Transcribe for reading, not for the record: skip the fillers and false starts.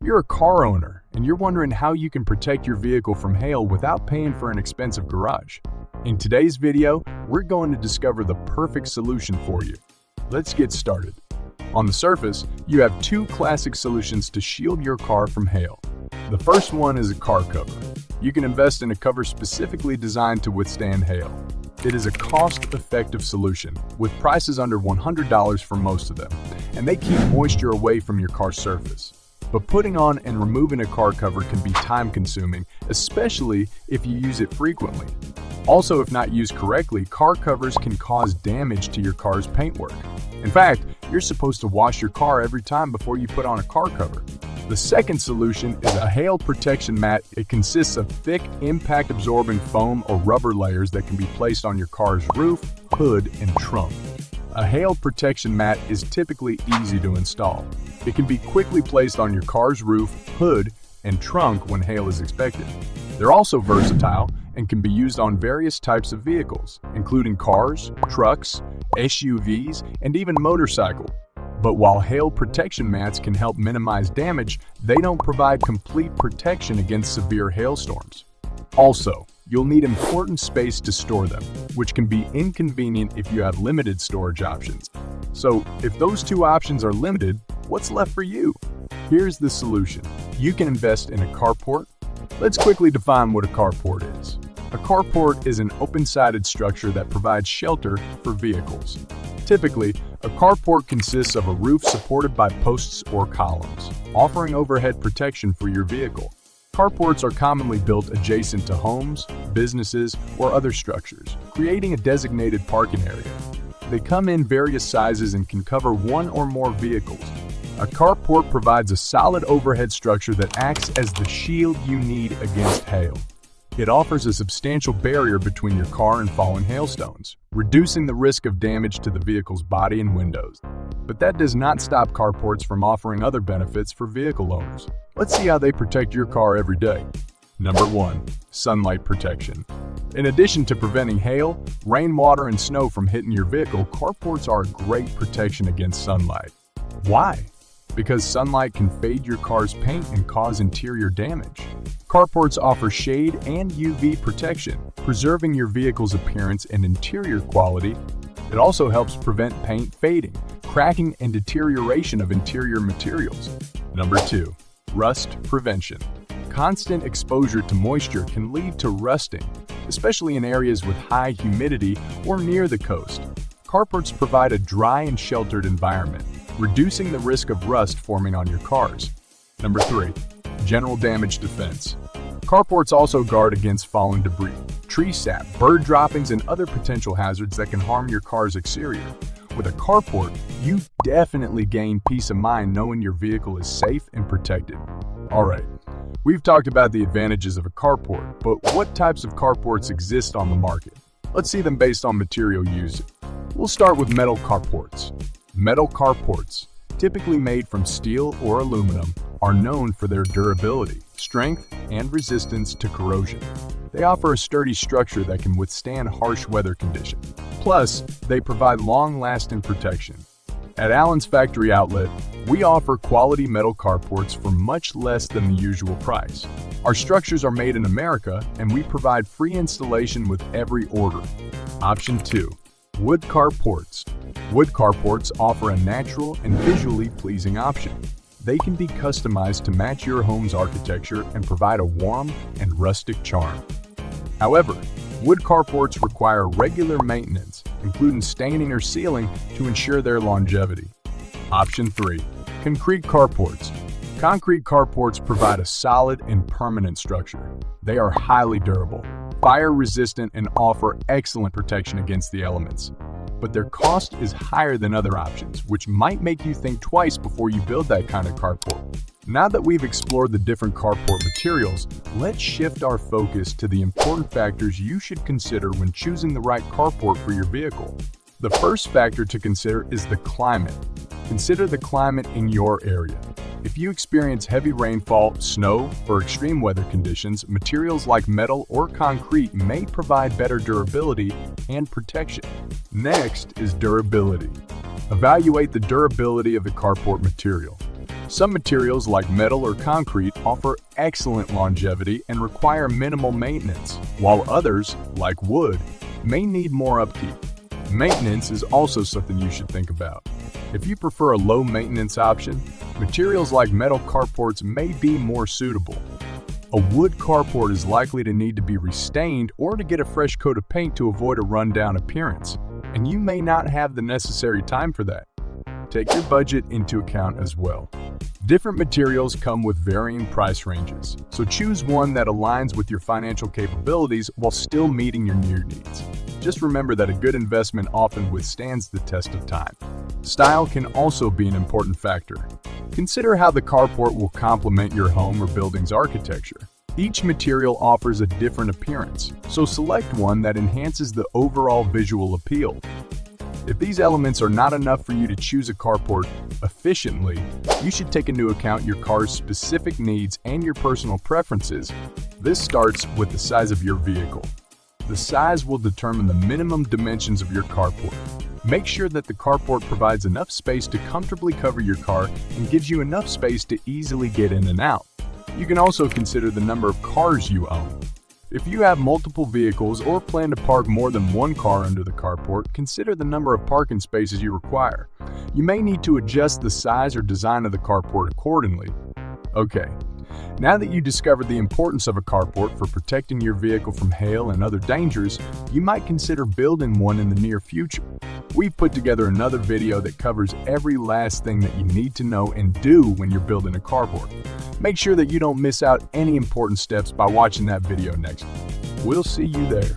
You're a car owner, and you're wondering how you can protect your vehicle from hail without paying for an expensive garage. In today's video, we're going to discover the perfect solution for you. Let's get started. On the surface, you have two classic solutions to shield your car from hail. The first one is a car cover. You can invest in a cover specifically designed to withstand hail. It is a cost-effective solution, with prices under $100 for most of them, and they keep moisture away from your car's surface. But putting on and removing a car cover can be time-consuming, especially if you use it frequently. Also, if not used correctly, car covers can cause damage to your car's paintwork. In fact, you're supposed to wash your car every time before you put on a car cover. The second solution is a hail protection mat. It consists of thick, impact-absorbing foam or rubber layers that can be placed on your car's roof, hood, and trunk. A hail protection mat is typically easy to install. It can be quickly placed on your car's roof, hood, and trunk when hail is expected. They're also versatile and can be used on various types of vehicles, including cars, trucks, SUVs, and even motorcycles. But while hail protection mats can help minimize damage, they don't provide complete protection against severe hailstorms. Also, you'll need important space to store them, which can be inconvenient if you have limited storage options. So, if those two options are limited, what's left for you? Here's the solution. You can invest in a carport. Let's quickly define what a carport is. A carport is an open-sided structure that provides shelter for vehicles. Typically, a carport consists of a roof supported by posts or columns, offering overhead protection for your vehicle. Carports are commonly built adjacent to homes, businesses, or other structures, creating a designated parking area. They come in various sizes and can cover one or more vehicles. A carport provides a solid overhead structure that acts as the shield you need against hail. It offers a substantial barrier between your car and falling hailstones, reducing the risk of damage to the vehicle's body and windows. But that does not stop carports from offering other benefits for vehicle owners. Let's see how they protect your car every day. Number 1. Sunlight protection. In addition to preventing hail, rainwater, and snow from hitting your vehicle, carports are a great protection against sunlight. Why? Because sunlight can fade your car's paint and cause interior damage. Carports offer shade and UV protection, preserving your vehicle's appearance and interior quality. It also helps prevent paint fading, cracking, and deterioration of interior materials. Number 2. Rust prevention. Constant exposure to moisture can lead to rusting, especially in areas with high humidity or near the coast. Carports provide a dry and sheltered environment, reducing the risk of rust forming on your cars. Number 3. General damage defense. Carports also guard against falling debris, tree sap, bird droppings, and other potential hazards that can harm your car's exterior. With a carport, you definitely gain peace of mind knowing your vehicle is safe and protected. Alright, we've talked about the advantages of a carport, but what types of carports exist on the market? Let's see them based on material used. We'll start with metal carports. Metal carports, typically made from steel or aluminum, are known for their durability, strength, and resistance to corrosion. They offer a sturdy structure that can withstand harsh weather conditions. Plus, they provide long-lasting protection. At Allen's Factory Outlet, we offer quality metal carports for much less than the usual price. Our structures are made in America, and we provide free installation with every order. Option 2. Wood carports. Wood carports offer a natural and visually pleasing option. They can be customized to match your home's architecture and provide a warm and rustic charm. However, wood carports require regular maintenance, including staining or sealing, to ensure their longevity. Option 3. Concrete carports. Concrete carports provide a solid and permanent structure. They are highly durable, fire-resistant, and offer excellent protection against the elements. But their cost is higher than other options, which might make you think twice before you build that kind of carport. Now that we've explored the different carport materials, let's shift our focus to the important factors you should consider when choosing the right carport for your vehicle. The first factor to consider is the climate. Consider the climate in your area. If you experience heavy rainfall, snow, or extreme weather conditions, materials like metal or concrete may provide better durability and protection. Next is durability. Evaluate the durability of the carport material. Some materials like metal or concrete offer excellent longevity and require minimal maintenance, while others, like wood, may need more upkeep. Maintenance is also something you should think about. If you prefer a low-maintenance option, materials like metal carports may be more suitable. A wood carport is likely to need to be restained or to get a fresh coat of paint to avoid a rundown appearance, and you may not have the necessary time for that. Take your budget into account as well. Different materials come with varying price ranges, so choose one that aligns with your financial capabilities while still meeting your needs. Just remember that a good investment often withstands the test of time. Style can also be an important factor. Consider how the carport will complement your home or building's architecture. Each material offers a different appearance, so select one that enhances the overall visual appeal. If these elements are not enough for you to choose a carport efficiently, you should take into account your car's specific needs and your personal preferences. This starts with the size of your vehicle. The size will determine the minimum dimensions of your carport. Make sure that the carport provides enough space to comfortably cover your car and gives you enough space to easily get in and out. You can also consider the number of cars you own. If you have multiple vehicles or plan to park more than one car under the carport, consider the number of parking spaces you require. You may need to adjust the size or design of the carport accordingly. Okay, now that you discovered the importance of a carport for protecting your vehicle from hail and other dangers, you might consider building one in the near future. We've put together another video that covers every last thing that you need to know and do when you're building a carport. Make sure that you don't miss out any important steps by watching that video next. We'll see you there.